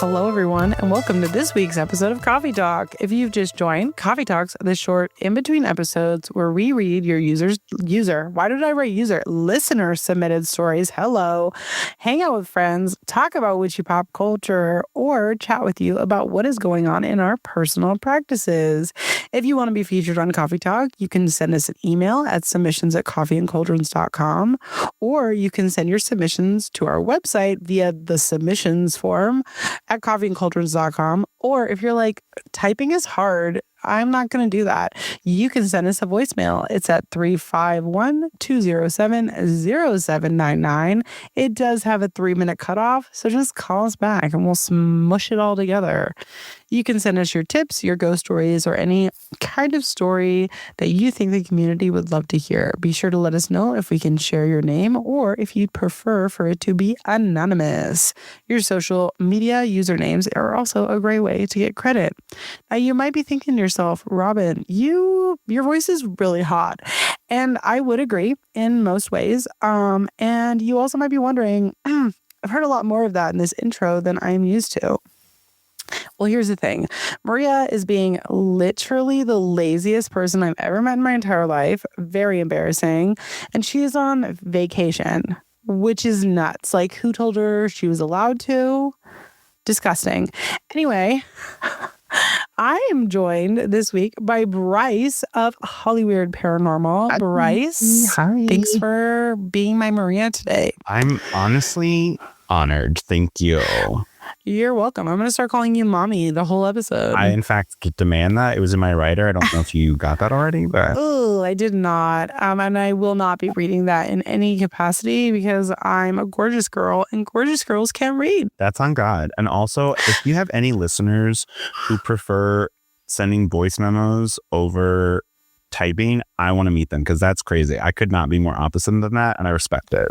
Hello, everyone, and welcome to this week's episode of Coffee Talk. If you've just joined, Coffee Talks are the short in-between episodes where we read your listener-submitted stories, hang out with friends, talk about witchy pop culture, or chat with you about what is going on in our personal practices. If you want to be featured on Coffee Talk, you can send us an email at submissions@coffeeandcauldrons.com, or you can send your submissions to our website via the submissions form at coffeeandcauldrons.com. Or if you're like, typing is hard, I'm not going to do that, you can send us a voicemail. It's at 351-207-0799. It does have a 3-minute cutoff, so just call us back and we'll smush it all together. You can send us your tips, your ghost stories, or any kind of story that you think the community would love to hear. Be sure to let us know if we can share your name or if you'd prefer for it to be anonymous. Your social media usernames are also a great way to get credit. Now, you might be thinking to yourself, Robyn, your voice is really hot. And I would agree in most ways. And you also might be wondering, I've heard a lot more of that in this intro than I'm used to. Well, here's the thing. Maria is being literally the laziest person I've ever met in my entire life. Very embarrassing. And she is on vacation, which is nuts. Like, who told her she was allowed to? Disgusting. Anyway, I am joined this week by Brice of Hollyweird Paranormal. Brice, hi. Thanks for being my Maria today. I'm honestly honored. Thank you. You're welcome. I'm going to start calling you mommy the whole episode. I, in fact, demand that. It was in my writer. I don't know if you got that already, but... Oh, I did not. And I will not be reading that in any capacity because I'm a gorgeous girl and gorgeous girls can't read. That's on God. And also, if you have any listeners who prefer sending voice memos over typing, I want to meet them because that's crazy. I could not be more opposite than that, and I respect it.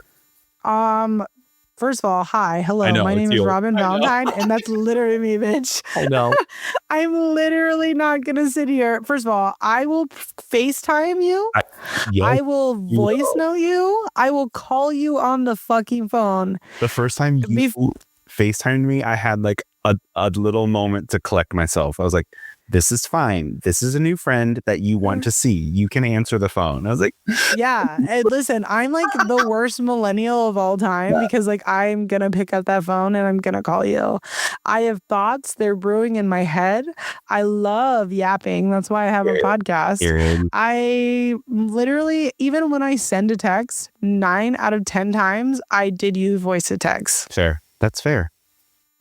First of all, hi, hello, know, my name is Robyn I Valentine, and that's literally me, bitch. I know. I'm literally not going to sit here. First of all, I will FaceTime you. I will voice note you. I will call you on the fucking phone. The first time you FaceTimed me, I had like a little moment to collect myself. I was like, this is fine. This is a new friend that you want to see. You can answer the phone. I was like, yeah. And listen, I'm like the worst millennial of all time because like I'm going to pick up that phone and I'm going to call you. I have thoughts. They're brewing in my head. I love yapping. That's why I have a podcast. I literally, even when I send a text, 9 out of 10 times, I did use voice to text. Fair. That's fair.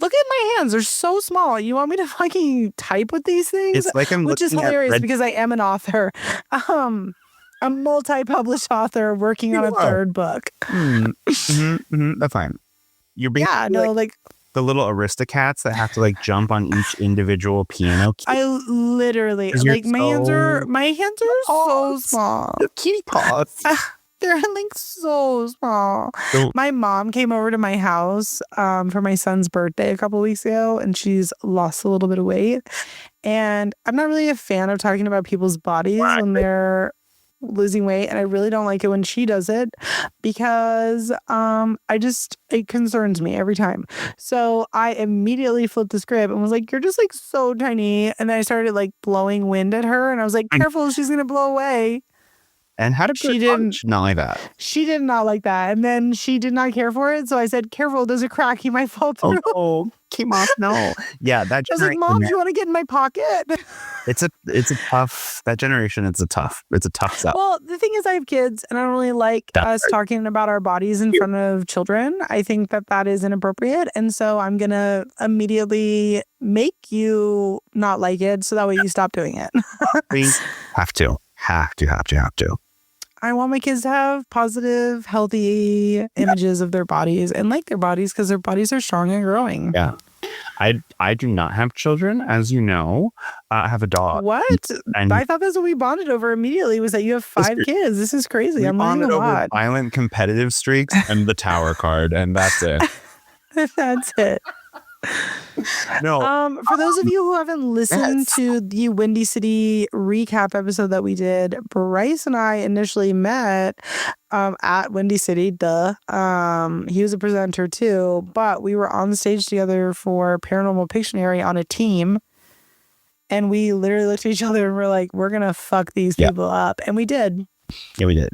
Look at my hands. They're so small. You want me to fucking type with these things? It's like I'm Which is hilarious because I am an author. A multi-published author working on a third book. That's fine. You're being like the little Aristocats that have to like jump on each individual piano key. I literally like my hands are so small. The kitty paws. They're like so small. My mom came over to my house for my son's birthday a couple weeks ago, and she's lost a little bit of weight. And I'm not really a fan of talking about people's bodies when they're losing weight, and I really don't like it when she does it because it concerns me every time. So I immediately flipped the script and was like, you're just like so tiny. And then I started like blowing wind at her, and I was like, careful, she's gonna blow away. And how did she not like that? She did not like that. And then she did not care for it. So I said, careful, there's a crack. You might fall through. Oh, came off. No. Yeah. That I was like, Mom, do you want to get in my pocket? It's a tough, that generation. It's a tough sell. Well, the thing is, I have kids and I don't really like us talking about our bodies in front of children. I think that is inappropriate. And so I'm going to immediately make you not like it. So that way you stop doing it. We have to. I want my kids to have positive, healthy images of their bodies and like their bodies because their bodies are strong and growing. Yeah. I do not have children, as you know. I have a dog. What? And I thought that's what we bonded over immediately was that you have 5 kids. This is crazy. I'm learning a lot. Violent competitive streaks and the tower card, and that's it. That's it. No. For those of you who haven't listened to the Windy City recap episode that we did, Brice and I initially met at Windy City. He was a presenter too, but we were on the stage together for Paranormal Pictionary on a team. And we literally looked at each other and we're like, we're going to fuck these people up. And we did. Yeah, we did.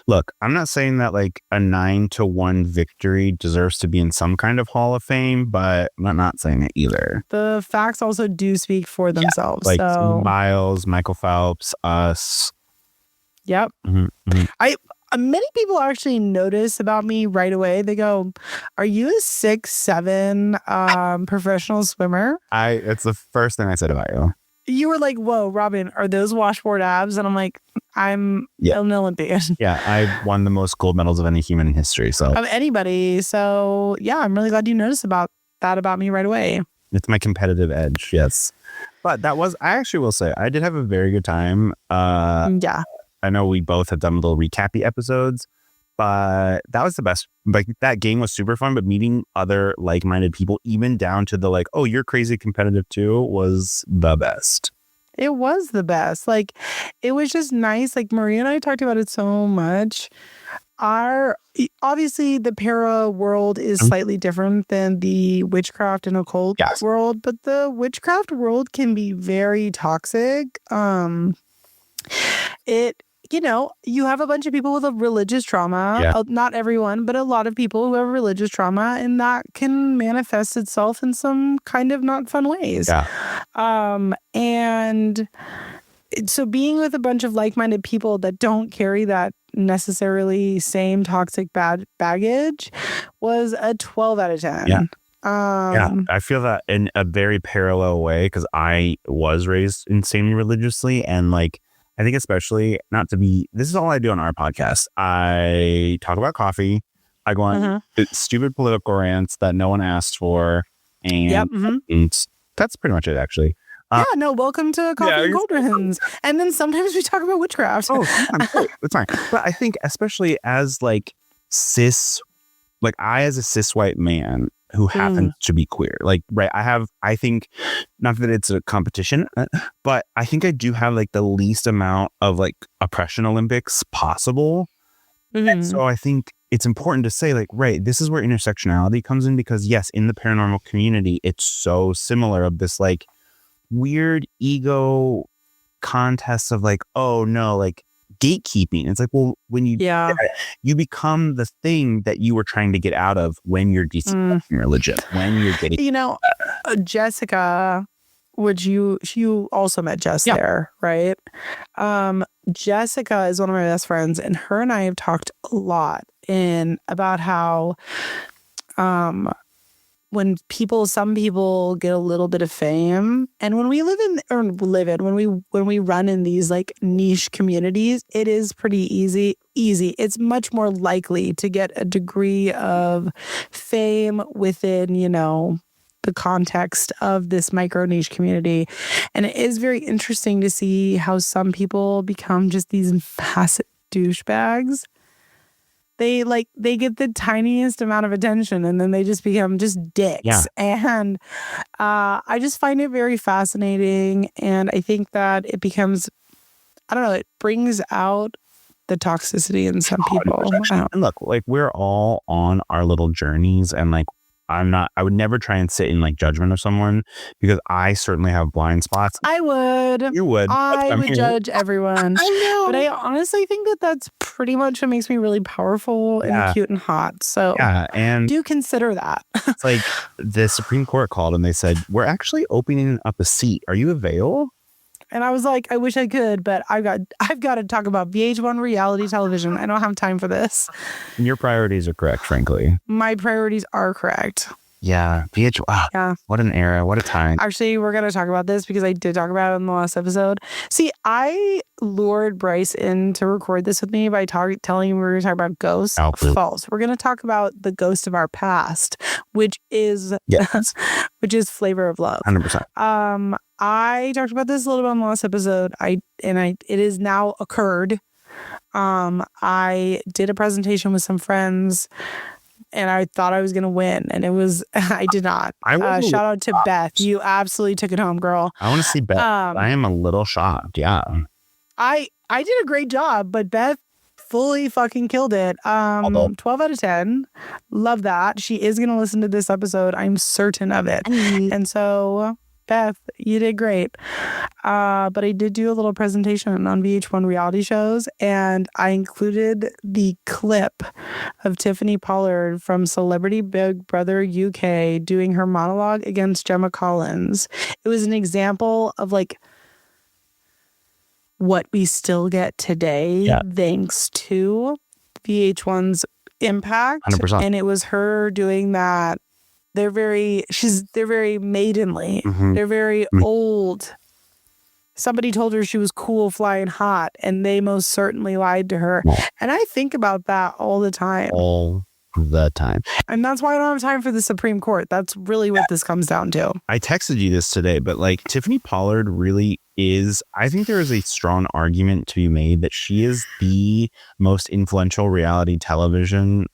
Look, I'm not saying that like a 9-1 victory deserves to be in some kind of Hall of Fame, but I'm not saying it either. The facts also do speak for themselves. Like so. Miles, Michael Phelps, us. Yep. Many people actually notice about me right away. They go, "Are you a 6'7" professional swimmer?" It's the first thing I said about you. You were like, "Whoa, Robyn, are those washboard abs?" And I'm like, "I'm an Olympian." Yeah, I won the most gold medals of any human in history. So of anybody. So yeah, I'm really glad you noticed about me right away. It's my competitive edge. Yes, but I actually will say I did have a very good time. Yeah. I know we both have done little recappy episodes, but that was the best. Like that game was super fun, but meeting other like-minded people, even down to the like, oh, you're crazy competitive too, was the best. It was the best. Like, it was just nice. Like Maria and I talked about it so much. Obviously the para world is slightly different than the witchcraft and occult world, but the witchcraft world can be very toxic. You have a bunch of people with a religious trauma. Not everyone, but a lot of people who have religious trauma, and that can manifest itself in some kind of not fun ways. And so being with a bunch of like-minded people that don't carry that necessarily same toxic baggage was a 12 out of 10. I feel that in a very parallel way because I was raised insanely religiously, and like I think especially this is all I do on our podcast. I talk about coffee. I go on stupid political rants that no one asked for. And that's pretty much it, actually. Welcome to Coffee and Cauldrons. And then sometimes we talk about witchcraft. Oh, it's fine. But I think especially as like I as a cis white man who happens to be queer, I think not that it's a competition, but I think I do have like the least amount of like oppression Olympics possible. And so I think it's important to say this is where intersectionality comes in, because yes, in the paranormal community, it's so similar of this like weird ego contest of like, oh no, like gatekeeping. It's like, well, when you you become the thing that you were trying to get out of when you're deconstructing religion, when you're getting Jessica, which you also met Jess there, right? Jessica is one of my best friends, and her and I have talked a lot about how when some people get a little bit of fame, and when we when we run in these like niche communities, it is pretty easy. It's much more likely to get a degree of fame within, the context of this micro niche community. And it is very interesting to see how some people become just these massive douchebags. They get the tiniest amount of attention and then they just become just dicks. Yeah. And I just find it very fascinating. And I think that it becomes, it brings out the toxicity in some people. And look, we're all on our little journeys, and I would never try and sit in judgment of someone, because I certainly have blind spots. I would. You would. I would judge everyone. I know. But I honestly think that that's pretty much what makes me really powerful and cute and hot. So and do consider that. It's like the Supreme Court called and they said, we're actually opening up a seat. Are you available? And I was like, I wish I could, but I've got to talk about VH1 reality television. I don't have time for this. And your priorities are correct, frankly. My priorities are correct. Yeah. VH1. Wow. Yeah. What an era. What a time. Actually, we're going to talk about this because I did talk about it in the last episode. See, I lured Brice in to record this with me by telling him we were going to talk about ghosts. Oh, false. We're going to talk about the ghost of our past, which is Flavor of Love. 100%. I talked about this a little bit on the last episode. It has now occurred. I did a presentation with some friends and I thought I was going to win, and I did not. Shout out to Beth. You absolutely took it home, girl. I want to see Beth. I am a little shocked. Yeah. I did a great job, but Beth fully fucking killed it. 12 out of 10. Love that. She is going to listen to this episode. I'm certain of it. And so, Beth, you did great. But I did do a little presentation on VH1 reality shows, and I included the clip of Tiffany Pollard from Celebrity Big Brother UK doing her monologue against Gemma Collins. It was an example of like what we still get today thanks to VH1's impact. 100%. And it was her doing that. They're very maidenly. Mm-hmm. They're very old. Somebody told her she was cool, flying hot, and they most certainly lied to her. And I think about that all the time. All the time. And that's why I don't have time for the Supreme Court. That's really what this comes down to. I texted you this today, but like Tiffany Pollard really is, I think there is a strong argument to be made that she is the most influential reality television.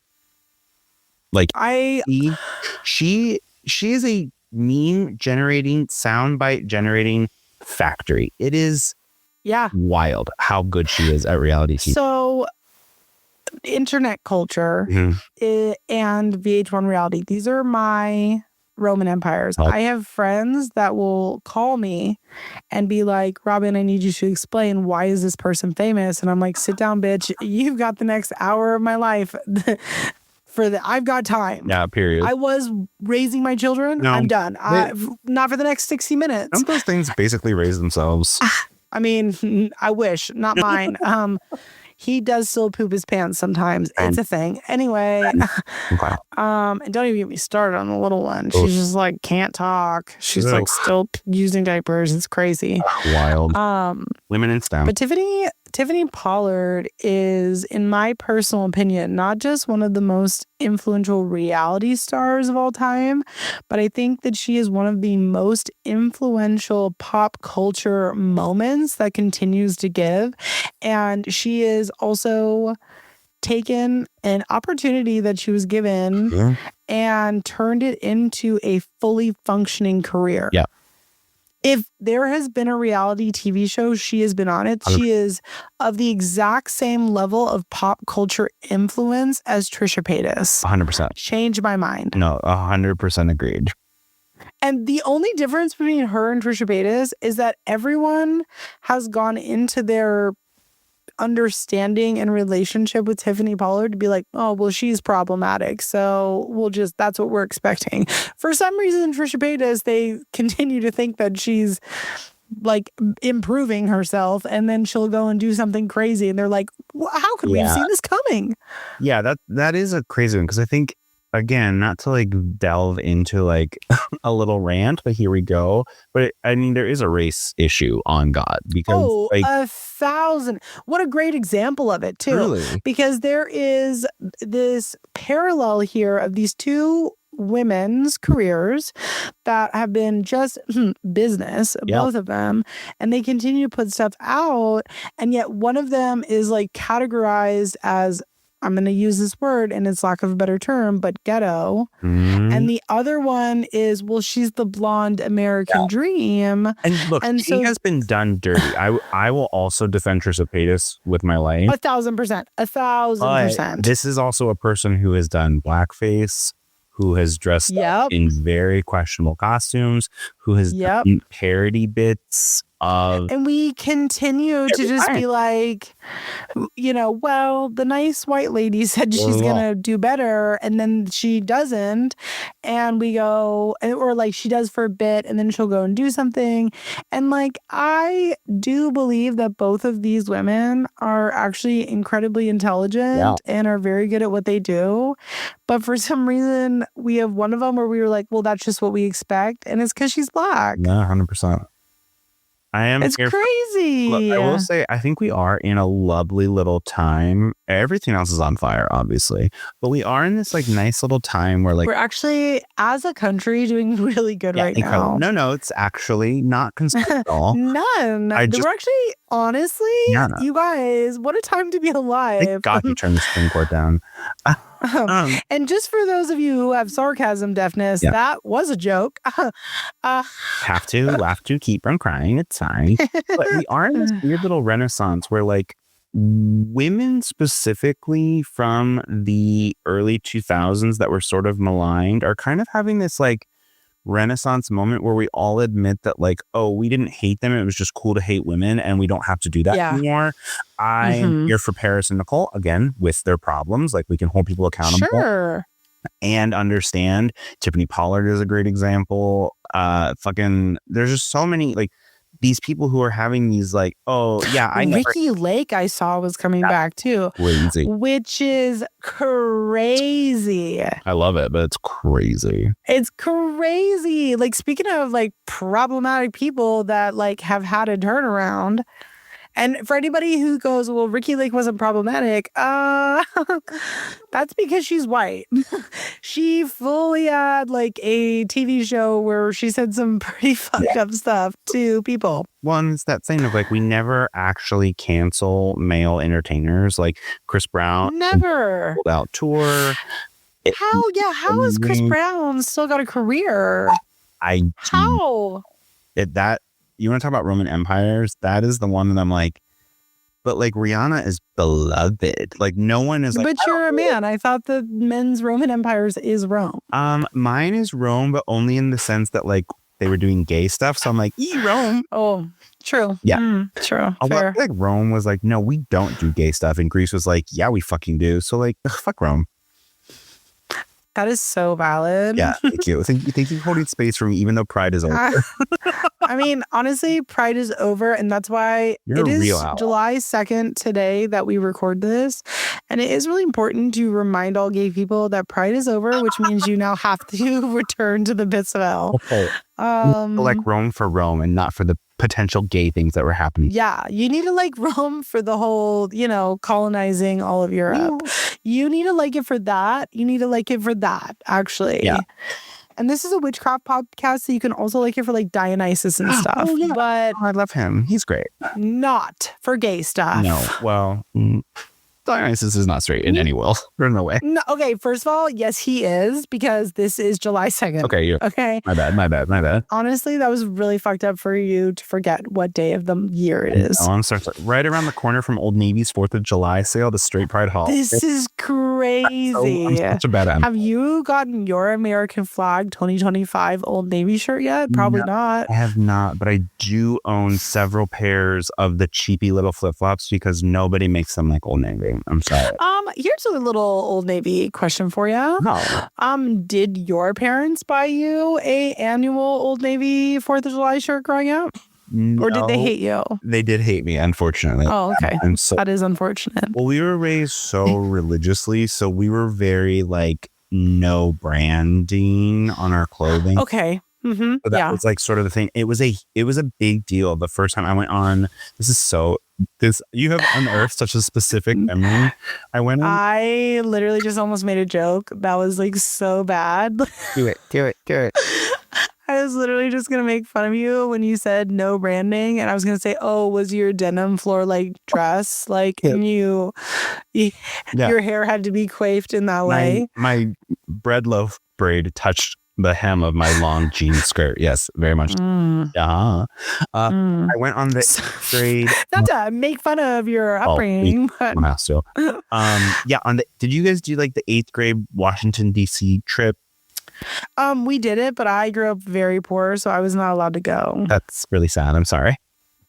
Like she is a meme generating, soundbite generating factory. It is wild how good she is at reality TV. So internet culture and VH1 reality, these are my Roman empires. I have friends that will call me and be like, Robyn, I need you to explain, why is this person famous? And I'm like, sit down, bitch. You've got the next hour of my life. I've got time. Yeah, period. I was raising my children. No, I'm done. Not for the next 60 minutes. Don't those things basically raise themselves? I mean, I wish. Not mine. He does still poop his pants sometimes. It's a thing. Anyway, and don't even get me started on the little one. She's just like, can't talk. She's like still using diapers. It's crazy. Wild. Women in STEM. But Tiffany Pollard is, in my personal opinion, not just one of the most influential reality stars of all time, but I think that she is one of the most influential pop culture moments that continues to give. And she is also taken an opportunity that she was given and turned it into a fully functioning career. Yeah. If there has been a reality TV show, she has been on it. She is of the exact same level of pop culture influence as Trisha Paytas. 100%. Changed my mind. No, 100% agreed. And the only difference between her and Trisha Paytas is that everyone has gone into their understanding and relationship with Tiffany Pollard to be like, oh, well, she's problematic, so that's what we're expecting. For some reason, Trisha Paytas, they continue to think that she's like improving herself, and then she'll go and do something crazy, and they're like, how could we have seen this coming? Yeah, that is a crazy one, because I think, again, not to like delve into like a little rant, but here we go. But I mean, there is a race issue on God, because 1,000. What a great example of it too. Really? Because there is this parallel here of these two women's careers that have been just business, both of them, and they continue to put stuff out, and yet one of them is like categorized as, I'm going to use this word in its lack of a better term, but ghetto. And the other one is, well, she's the blonde American dream. And look, she has been done dirty. I will also defend Trisha Paytas with my life. 1,000%. 1,000%. This is also a person who has done blackface, who has dressed up in very questionable costumes, who has done parody bits of... And we continue to just be like, well, the nice white lady said she's going to do better, and then she doesn't. And we go, or like she does for a bit, and then she'll go and do something. And like, I do believe that both of these women are actually incredibly intelligent and are very good at what they do. But for some reason, we have one of them where we were like, well, that's just what we expect. And it's because she's black. Yeah, 100%. It's crazy. Look, I will say, I think we are in a lovely little time everything else is on fire, obviously. But we are in this like nice little time where like we're actually, as a country, doing really good right incredible. now. No, it's actually not concerning at all. None. We're actually, honestly, you guys, what a time to be alive. Thank God he turned the Supreme Court down. And just for those of you who have sarcasm deafness, that was a joke. Have to, laugh to, keep from crying. It's fine. But we are in this weird little renaissance where like women specifically from the early 2000s that were sort of maligned are kind of having this like renaissance moment where we all admit that like, oh, we didn't hate them. It was just cool to hate women and we don't have to do that anymore. I am here for Paris and Nicole, again, with their problems. Like we can hold people accountable and understand. Tiffany Pollard is a great example. There's just so many like these people who are having these like, oh yeah, Ricky Lake I saw was coming back too. Crazy. Which is crazy. I love it, but it's crazy. It's crazy. Like speaking of like problematic people that like have had a turnaround. And for anybody who goes, well, Ricky Lake wasn't problematic, that's because she's white. She fully had like a TV show where she said some pretty fucked up stuff to people. One, it's that thing of like, we never actually cancel male entertainers like Chris Brown. Never. Sold out tour. How has Chris Brown still got a career? How? You want to talk about Roman empires? That is the one that I'm like, but like Rihanna is beloved. Like no one is like. But you're a man. I thought the men's Roman empires is Rome. Mine is Rome, but only in the sense that like they were doing gay stuff. So I'm like, Rome. Oh, true. Yeah. True. Fair. Like Rome was like, no, we don't do gay stuff. And Greece was like, yeah, we fucking do. So like, fuck Rome. That is so valid. Yeah, thank you. Thank you for holding space for me, even though Pride is over. I mean, honestly, Pride is over, and that's why it is July 2nd today that we record this. And it is really important to remind all gay people that Pride is over, which means you now have to return to the pits of hell. Okay. Like Rome for Rome and not for the potential gay things that were happening. Yeah, you need to like Rome for the whole, colonizing all of Europe. You need to like it for that. You need to like it for that, actually. Yeah. And this is a witchcraft podcast, so you can also like it for like Dionysus and stuff. Oh, yeah. But I love him. He's great. Not for gay stuff. No. Well, Dionysus is not straight in any will. There's no way. No, okay, first of all, yes, he is, because this is July 2nd. Okay. My bad. Honestly, that was really fucked up for you to forget what day of the year it is. Right around the corner from Old Navy's 4th of July sale, the Straight Pride Hall. This is crazy. I'm such a bad animal. Have you gotten your American flag 2025 Old Navy shirt yet? Probably not. I have not, but I do own several pairs of the cheapy little flip-flops because nobody makes them like Old Navy. I'm sorry. Here's a little Old Navy question for you. No. Did your parents buy you a annual Old Navy 4th of July shirt growing up? No, or did they hate you? They did hate me, unfortunately. Oh, okay. That is unfortunate. Well, we were raised so religiously, so we were very like no branding on our clothing. Okay. Mm-hmm. So that was like sort of the thing. It was a big deal the first time I went on. You have unearthed such a specific memory. I literally just almost made a joke that was like so bad. Do it. I was literally just going to make fun of you when you said no branding. And I was going to say, oh, was your denim floor like dress? Like your hair had to be coiffed in that way? My bread loaf braid touched the hem of my long jean skirt. Yes, very much. I went on the grade. Not to make fun of your upbringing, but did you guys do like the 8th grade Washington D.C. trip? We did it, but I grew up very poor, so I was not allowed to go. That's really sad. I'm sorry.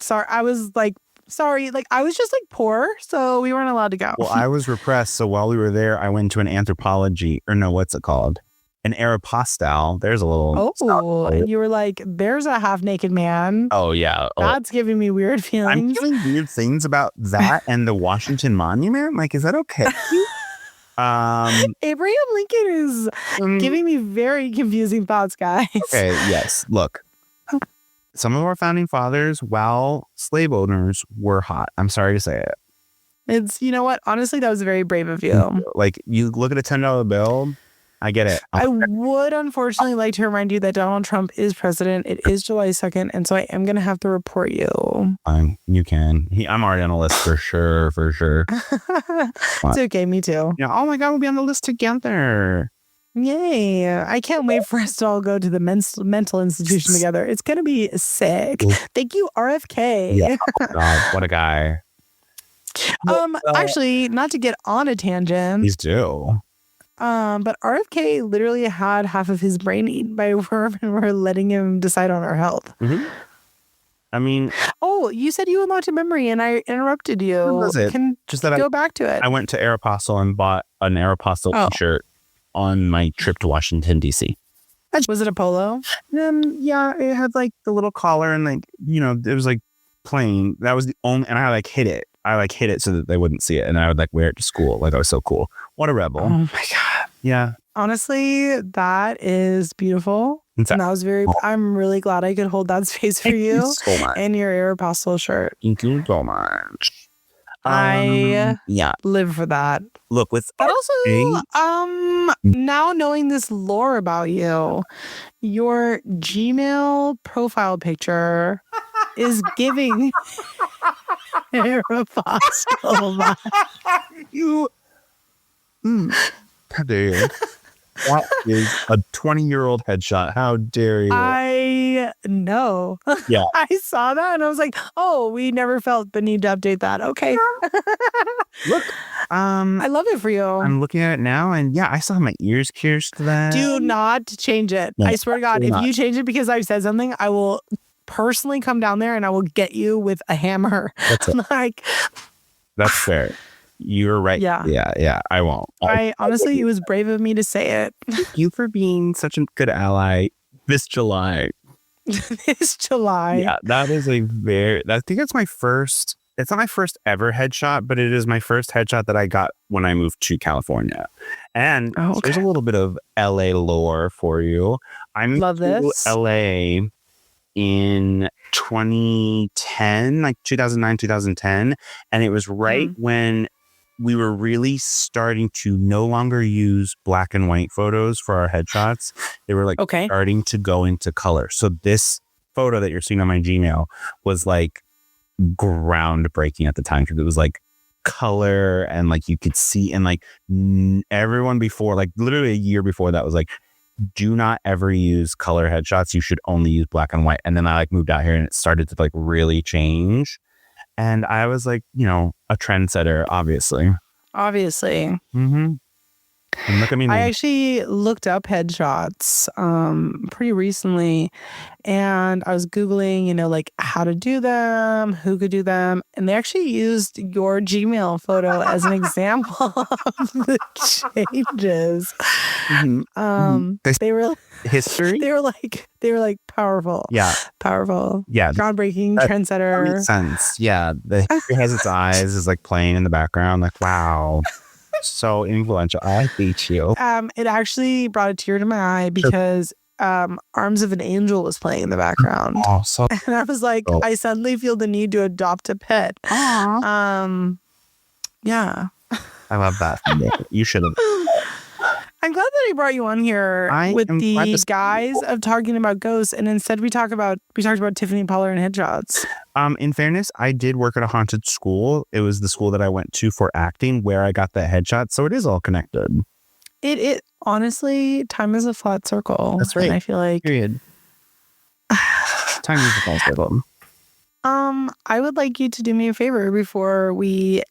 I was like, I was just like poor, so we weren't allowed to go. Well, I was repressed, so while we were there, I went to an anthropology, or no, what's it called? An Aeropostale. There's a little. Oh, and you were like, there's a half naked man. Oh, yeah. That's giving me weird feelings. I'm feeling weird things about that and the Washington Monument. Like, is that okay? Abraham Lincoln is giving me very confusing thoughts, guys. Okay, yes. Look, some of our founding fathers, while slave owners, were hot. I'm sorry to say it. It's, you know what? Honestly, that was very brave of you. Like, you look at a $10 bill, I get it. I would unfortunately like to remind you that Donald Trump is president. It is July 2nd, and so I am going to have to report you. You can. I'm already on the list for sure. It's okay, me too. Yeah. Oh my God, we'll be on the list together. Yay. I can't wait for us to all go to the mental institution together. It's going to be sick. Thank you, RFK. Yeah. Oh God, what a guy. Actually, not to get on a tangent. Please do. But RFK literally had half of his brain eaten by a worm, and we're letting him decide on our health. Mm-hmm. I mean, oh, you said you unlocked a memory, and I interrupted you. That's it. Just that go back to it. I went to Aeropostale and bought an Aeropostale T-shirt on my trip to Washington D.C. Was it a polo? Yeah, it had like the little collar and like, you know, it was like plain. That was the only, and I like hid it. I like hid it so that they wouldn't see it, and I would like wear it to school. Like I was so cool. What a rebel! Oh my God! Yeah. Honestly, that is beautiful. And that was very. I'm really glad I could hold that space for you. Thank you so much. And your Aeropostale shirt. Thank you so much. I live for that. Look, with but also, now knowing this lore about you, your Gmail profile picture is giving Aeropostale. You. How dare you? That is a 20-year-old headshot. How dare you? I know. Yeah. I saw that and I was like, oh, we never felt the need to update that. Okay. Look, I love it for you. I'm looking at it now, and yeah, I still have my ears pierced. That do not change it. No, I swear to God, if you change it because I've said something, I will personally come down there and I will get you with a hammer. That's it. Like, that's fair. You're right. Yeah. I won't. I honestly, it was brave of me to say it. Thank you for being such a good ally this July. This July. Yeah, that is I think it's my first. It's not my first ever headshot, but it is my first headshot that I got when I moved to California. And there's a little bit of LA lore for you. I moved to LA in 2010, like 2009, 2010. And it was right when we were really starting to no longer use black and white photos for our headshots. They were like starting to go into color. So this photo that you're seeing on my Gmail was like groundbreaking at the time, because it was like color and like you could see, and like everyone before, like literally a year before that was like, do not ever use color headshots. You should only use black and white. And then I like moved out here and it started to like really change. And I was like, you know, a trendsetter, obviously. Mm-hmm. And look at me now. I actually looked up headshots pretty recently, and I was Googling, you know, like how to do them, who could do them. And they actually used your Gmail photo as an example of the changes. They were history. They were like powerful. Yeah. Powerful. Yeah. Groundbreaking, trendsetter. That makes sense. Yeah. The history has its eyes is like playing in the background. Like, wow. So influential. I hate you. It actually brought a tear to my eye because Arms of an Angel was playing in the background. Oh, so and I was like, I suddenly feel the need to adopt a pet. Aww. Yeah. I love that. You should have. I'm glad that I brought you on here with the guise of talking about ghosts, and instead we talked about Tiffany Pollard and headshots. In fairness, I did work at a haunted school. It was the school that I went to for acting where I got that headshot, so it is all connected. It honestly, time is a flat circle. That's right. And I feel like period. Time is a flat circle. I would like you to do me a favor before we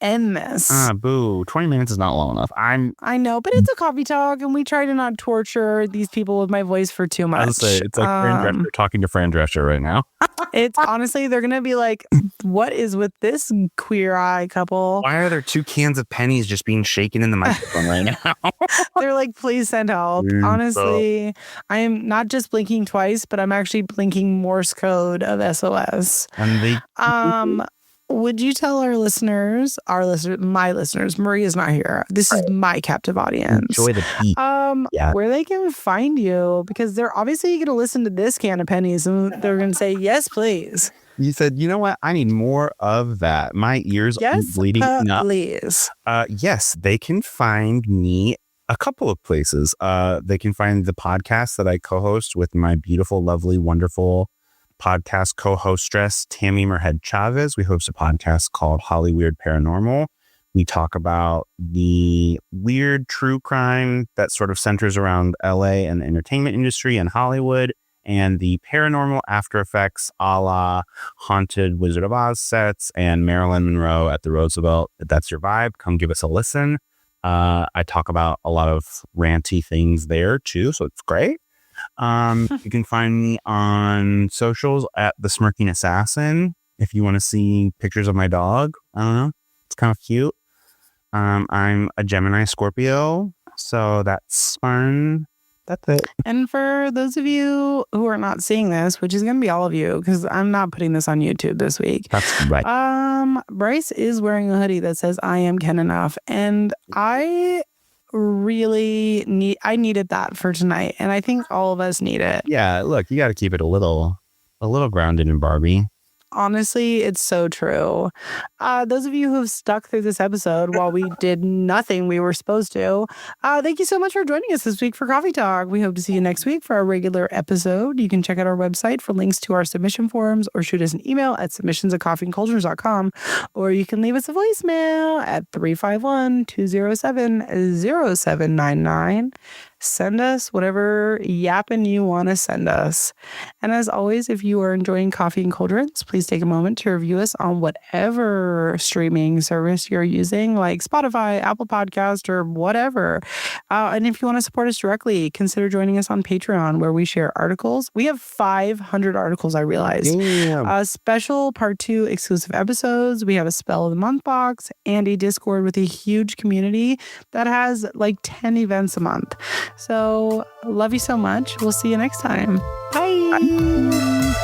end this. Boo. 20 minutes is not long enough. I know, but it's a coffee talk, and we try to not torture these people with my voice for too much. I'll say it's like Fran Drescher talking to Fran Drescher right now. It's honestly, they're gonna be like, what is with this queer eye couple? Why are there 2 cans of pennies just being shaken in the microphone right now? They're like, please send help. Honestly, I am not just blinking twice, but I'm actually blinking Morse code of SOS. And they would you tell my listeners, Marie is not here. This is my captive audience. Enjoy the beat. Where they can find you, because they're obviously going to listen to this can of pennies and they're going to say, yes, please. You said, you know what? I need more of that. My ears are Yes, bleeding up. please. Yes, they can find me a couple of places. They can find the podcast that I co-host with my beautiful, lovely, wonderful podcast co-hostess, Tammy Merhead Chavez. We host a podcast called Hollyweird Paranormal. We talk about the weird true crime that sort of centers around LA and the entertainment industry and Hollywood, and the paranormal after effects a la haunted Wizard of Oz sets and Marilyn Monroe at the Roosevelt. If that's your vibe, come give us a listen. I talk about a lot of ranty things there too, so it's great. You can find me on socials at The Smirking Assassin. If you want to see pictures of my dog, I don't know, it's kind of cute. I'm a Gemini Scorpio, so that's fun. That's it. And for those of you who are not seeing this, which is going to be all of you, because I'm not putting this on YouTube this week. That's right. Brice is wearing a hoodie that says "I am Ken enough," and I really needed that for tonight, and I think all of us need it. Yeah, look, you got to keep it a little grounded in Barbie. Honestly, it's so true. Those of you who have stuck through this episode while we did nothing we were supposed to, thank you so much for joining us this week for Coffee Talk. We hope to see you next week for our regular episode. You can check out our website for links to our submission forums or shoot us an email at submissions@coffeeandcultures.com, or you can leave us a voicemail at 351-207-0799. Send us whatever yapping you want to send us. And as always, if you are enjoying Coffee and Cauldrons, please take a moment to review us on whatever streaming service you're using, like Spotify, Apple Podcast, or whatever. And if you want to support us directly, consider joining us on Patreon, where we share articles. We have 500 articles, I realized. Special Part 2 exclusive episodes. We have a Spell of the Month box and a Discord with a huge community that has like 10 events a month. So, love you so much. We'll see you next time. Bye.